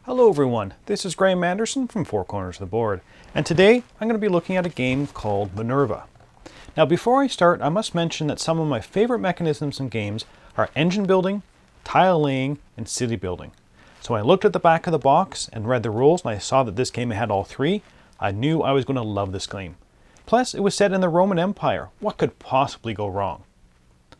Hello everyone, this is Graeme Anderson from Four Corners of the Board, and today I'm going to be looking at a game called Minerva. Now before I start, I must mention that some of my favorite mechanisms in games are engine building, tile laying, and city building. So when I looked at the back of the box and read the rules and I saw that this game had all three, I knew I was going to love this game. Plus, it was set in the Roman Empire. What could possibly go wrong?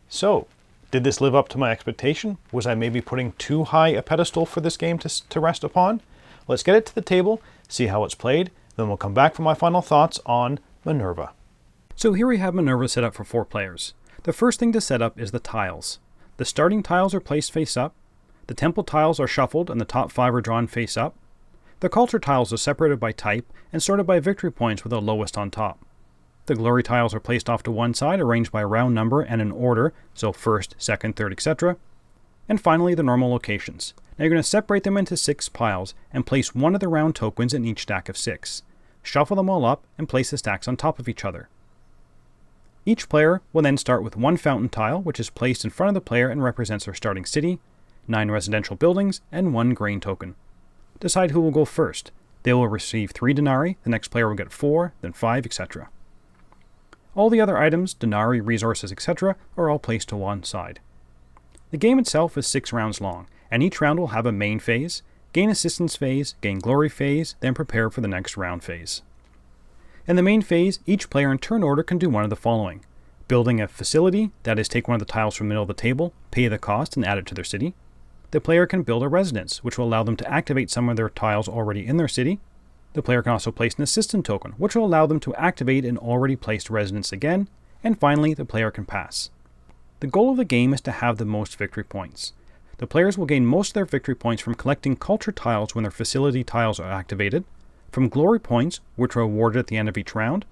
So, did this live up to my expectation? Was I maybe putting too high a pedestal for this game to rest upon? Let's get it to the table, see how it's played, then we'll come back for my final thoughts on Minerva. So here we have Minerva set up for 4 players. The first thing to set up is the tiles. The starting tiles are placed face up, the temple tiles are shuffled and the top 5 are drawn face up. The culture tiles are separated by type and sorted by victory points with the lowest on top. The glory tiles are placed off to one side, arranged by round number and in order, so first, second, third, etc. And finally, the normal locations. Now you're going to separate them into 6 piles and place one of the round tokens in each stack of 6. Shuffle them all up and place the stacks on top of each other. Each player will then start with 1 fountain tile, which is placed in front of the player and represents their starting city, 9 residential buildings, and 1 grain token. Decide who will go first. They will receive 3 denarii, the next player will get 4, then 5, etc. All the other items, denarii, resources, etc. are all placed to one side. The game itself is 6 rounds long, and each round will have a main phase, gain assistance phase, gain glory phase, then prepare for the next round phase. In the main phase, each player in turn order can do one of the following. Building a facility, that is take one of the tiles from the middle of the table, pay the cost, and add it to their city. The player can build a residence, which will allow them to activate some of their tiles already in their city. The player can also place an assistant token, which will allow them to activate an already placed residence again, and finally, the player can pass. The goal of the game is to have the most victory points. The players will gain most of their victory points from collecting culture tiles when their facility tiles are activated, from glory points, which are awarded at the end of each round,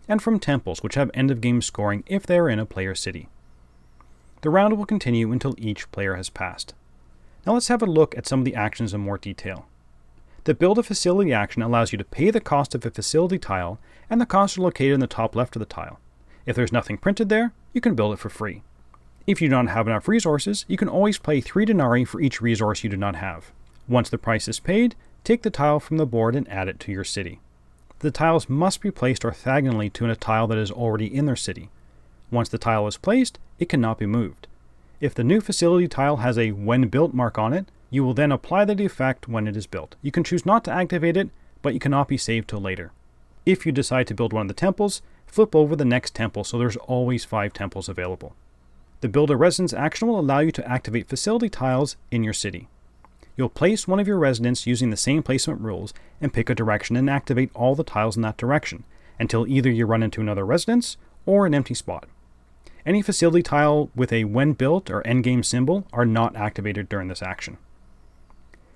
and from temples, which have end-of-game scoring if they are in a player's city. The round will continue until each player has passed. Now let's have a look at some of the actions in more detail. The Build a Facility action allows you to pay the cost of a facility tile, and the costs are located in the top left of the tile. If there's nothing printed there, you can build it for free. If you don't have enough resources, you can always pay 3 denarii for each resource you do not have. Once the price is paid, take the tile from the board and add it to your city. The tiles must be placed orthogonally to a tile that is already in their city. Once the tile is placed, it cannot be moved. If the new facility tile has a When Built mark on it, you will then apply the effect when it is built. You can choose not to activate it, but you cannot be saved till later. If you decide to build one of the temples, flip over the next temple so there's always 5 temples available. The Build a Residence action will allow you to activate facility tiles in your city. You'll place one of your residents using the same placement rules and pick a direction and activate all the tiles in that direction until either you run into another residence or an empty spot. Any facility tile with a When Built or Endgame symbol are not activated during this action.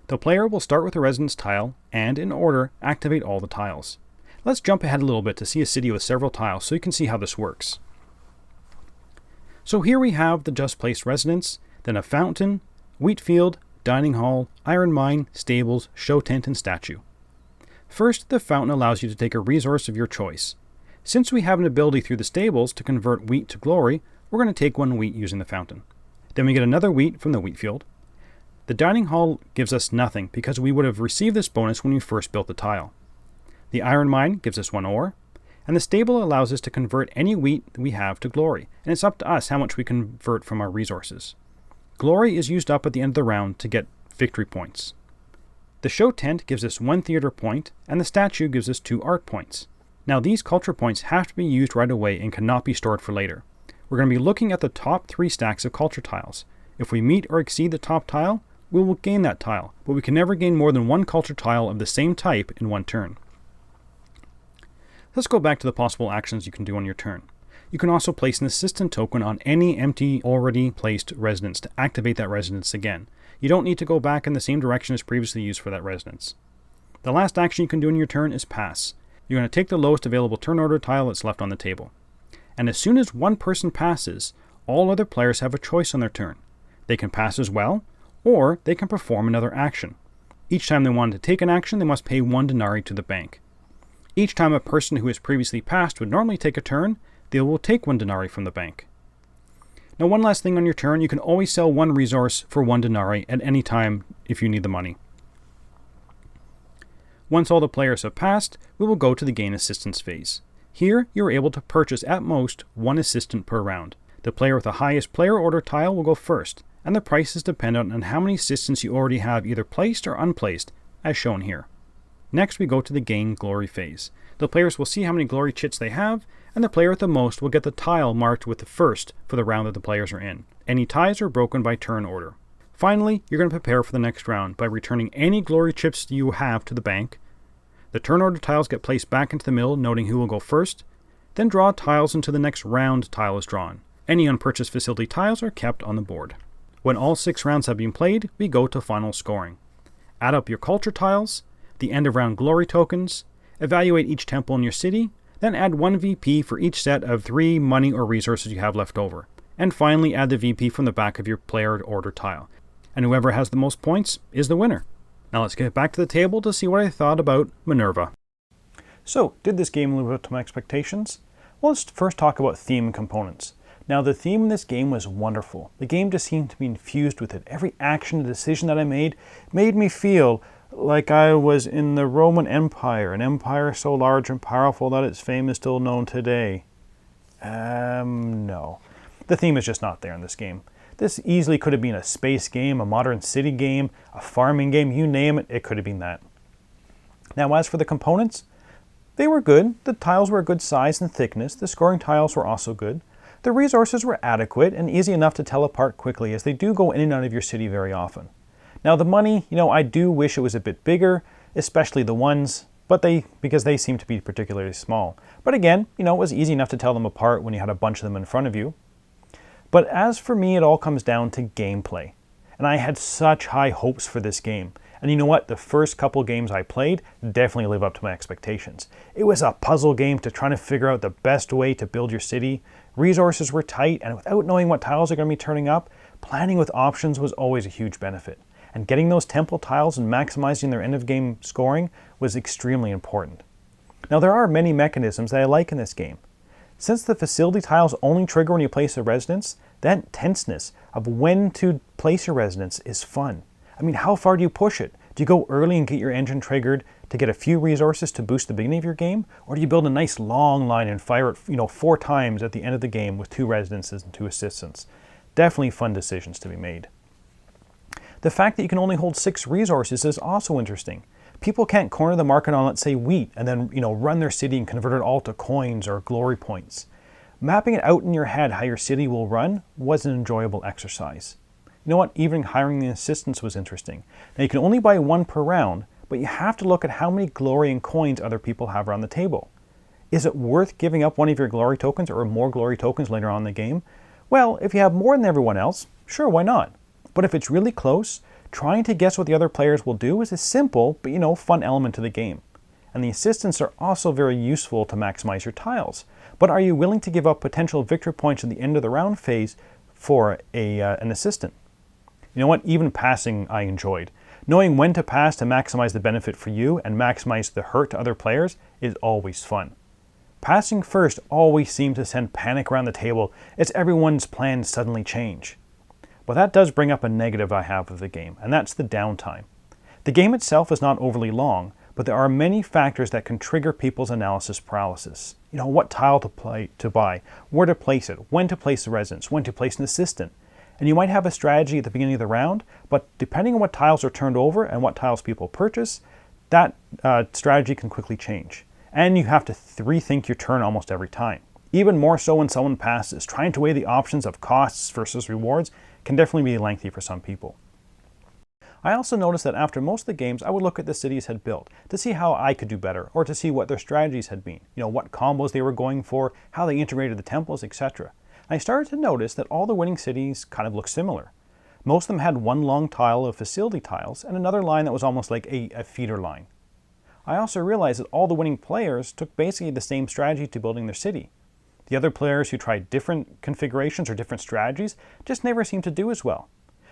The player will start with a residence tile and, in order, activate all the tiles. Let's jump ahead a little bit to see a city with several tiles so you can see how this works. So here we have the just placed residence, then a fountain, wheat field, dining hall, iron mine, stables, show tent, and statue. First, the fountain allows you to take a resource of your choice. Since we have an ability through the stables to convert wheat to glory, we're going to take 1 wheat using the fountain. Then we get another wheat from the wheat field. The dining hall gives us nothing because we would have received this bonus when we first built the tile. The iron mine gives us 1 ore, and the stable allows us to convert any wheat we have to glory, and it's up to us how much we convert from our resources. Glory is used up at the end of the round to get victory points. The show tent gives us 1 theater point, and the statue gives us 2 art points. Now these culture points have to be used right away and cannot be stored for later. We're going to be looking at the top 3 stacks of culture tiles. If we meet or exceed the top tile, we will gain that tile, but we can never gain more than 1 culture tile of the same type in 1 turn. Let's go back to the possible actions you can do on your turn. You can also place an assistant token on any empty, already placed residence to activate that residence again. You don't need to go back in the same direction as previously used for that residence. The last action you can do in your turn is pass. You're going to take the lowest available turn order tile that's left on the table. And as soon as one person passes, all other players have a choice on their turn. They can pass as well, or they can perform another action. Each time they want to take an action, they must pay 1 denarii to the bank. Each time a person who has previously passed would normally take a turn, they will take 1 denarii from the bank. Now, one last thing on your turn, you can always sell 1 resource for 1 denarii at any time if you need the money. Once all the players have passed, we will go to the gain assistance phase. Here, you are able to purchase at most 1 assistant per round. The player with the highest player order tile will go first, and the price is dependent on how many assistants you already have either placed or unplaced, as shown here. Next, we go to the gain glory phase. The players will see how many glory chits they have, and the player with the most will get the tile marked with the first for the round that the players are in. Any ties are broken by turn order. Finally, you're going to prepare for the next round by returning any glory chips you have to the bank. The turn order tiles get placed back into the middle, noting who will go first. Then draw tiles until the next round tile is drawn. Any unpurchased facility tiles are kept on the board. When all 6 rounds have been played, we go to final scoring. Add up your culture tiles, the end of round glory tokens, evaluate each temple in your city, then add 1 VP for each set of 3 money or resources you have left over. And finally add the VP from the back of your player order tile. And whoever has the most points is the winner. Now let's get back to the table to see what I thought about Minerva. So, did this game live up to my expectations? Well, let's first talk about theme and components. Now, the theme in this game was wonderful. The game just seemed to be infused with it. Every action and decision that I made me feel like I was in the Roman Empire, an empire so large and powerful that its fame is still known today. No. The theme is just not there in this game. This easily could have been a space game, a modern city game, a farming game, you name it, it could have been that. Now, as for the components, they were good. The tiles were a good size and thickness. The scoring tiles were also good. The resources were adequate and easy enough to tell apart quickly, as they do go in and out of your city very often. Now, the money, I do wish it was a bit bigger, especially the ones, because they seem to be particularly small. But again, it was easy enough to tell them apart when you had a bunch of them in front of you. But as for me, it all comes down to gameplay. And I had such high hopes for this game. And you know what? The first couple games I played definitely live up to my expectations. It was a puzzle game to try to figure out the best way to build your city. Resources were tight, and without knowing what tiles are going to be turning up, planning with options was always a huge benefit. And getting those temple tiles and maximizing their end of game scoring was extremely important. Now, there are many mechanisms that I like in this game. Since the facility tiles only trigger when you place a residence, that tenseness of when to place your residence is fun. I mean, how far do you push it? Do you go early and get your engine triggered to get a few resources to boost the beginning of your game? Or do you build a nice long line and fire it 4 times at the end of the game with 2 residences and 2 assistants? Definitely fun decisions to be made. The fact that you can only hold 6 resources is also interesting. People can't corner the market on, let's say, wheat and then, run their city and convert it all to coins or glory points. Mapping it out in your head how your city will run was an enjoyable exercise. You know what? Even hiring the assistants was interesting. Now, you can only buy 1 per round, but you have to look at how many glory and coins other people have around the table. Is it worth giving up one of your glory tokens or more glory tokens later on in the game? Well, if you have more than everyone else, sure, why not? But if it's really close, trying to guess what the other players will do is a simple but fun element to the game. And the assistants are also very useful to maximize your tiles. But are you willing to give up potential victory points at the end of the round phase for an assistant? You know what? Even passing I enjoyed. Knowing when to pass to maximize the benefit for you and maximize the hurt to other players is always fun. Passing first always seems to send panic around the table as everyone's plans suddenly change. But that does bring up a negative I have of the game, and that's the downtime. The game itself is not overly long, but there are many factors that can trigger people's analysis paralysis. What tile to buy, where to place it, when to place the residence, when to place an assistant. And you might have a strategy at the beginning of the round, but depending on what tiles are turned over and what tiles people purchase, that strategy can quickly change. And you have to rethink your turn almost every time. Even more so when someone passes. Trying to weigh the options of costs versus rewards can definitely be lengthy for some people. I also noticed that after most of the games, I would look at the cities had built to see how I could do better, or to see what their strategies had been, what combos they were going for, how they integrated the temples, etc. I started to notice that all the winning cities kind of looked similar. Most of them had one long tile of facility tiles and another line that was almost like a feeder line. I also realized that all the winning players took basically the same strategy to building their city. The other players who tried different configurations or different strategies just never seemed to do as well.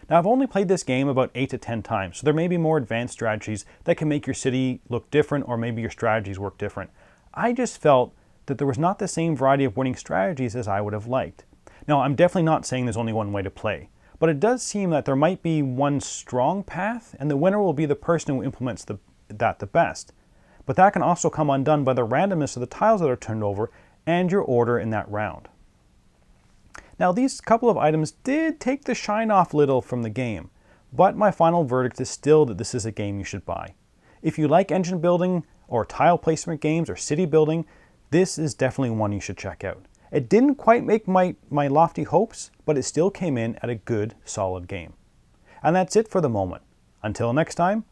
Now, I've only played this game about 8 to 10 times, so there may be more advanced strategies that can make your city look different, or maybe your strategies work different. I just felt that there was not the same variety of winning strategies as I would have liked. Now, I'm definitely not saying there's only one way to play, but it does seem that there might be one strong path, and the winner will be the person who implements that the best. But that can also come undone by the randomness of the tiles that are turned over and your order in that round. Now, these couple of items did take the shine off little from the game, but my final verdict is still that this is a game you should buy. If you like engine building or tile placement games or city building, this is definitely one you should check out. It didn't quite make my lofty hopes, but it still came in at a good, solid game. And that's it for the moment. Until next time,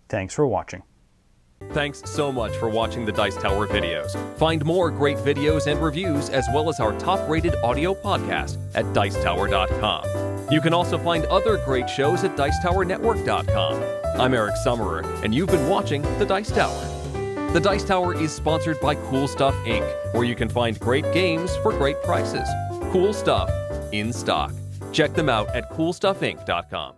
thanks for watching. Thanks so much for watching the Dice Tower videos. Find more great videos and reviews as well as our top-rated audio podcast at Dicetower.com. You can also find other great shows at Dicetowernetwork.com. I'm Eric Summerer, and you've been watching The Dice Tower. The Dice Tower is sponsored by Cool Stuff Inc., where you can find great games for great prices. Cool stuff in stock. Check them out at CoolStuffInc.com.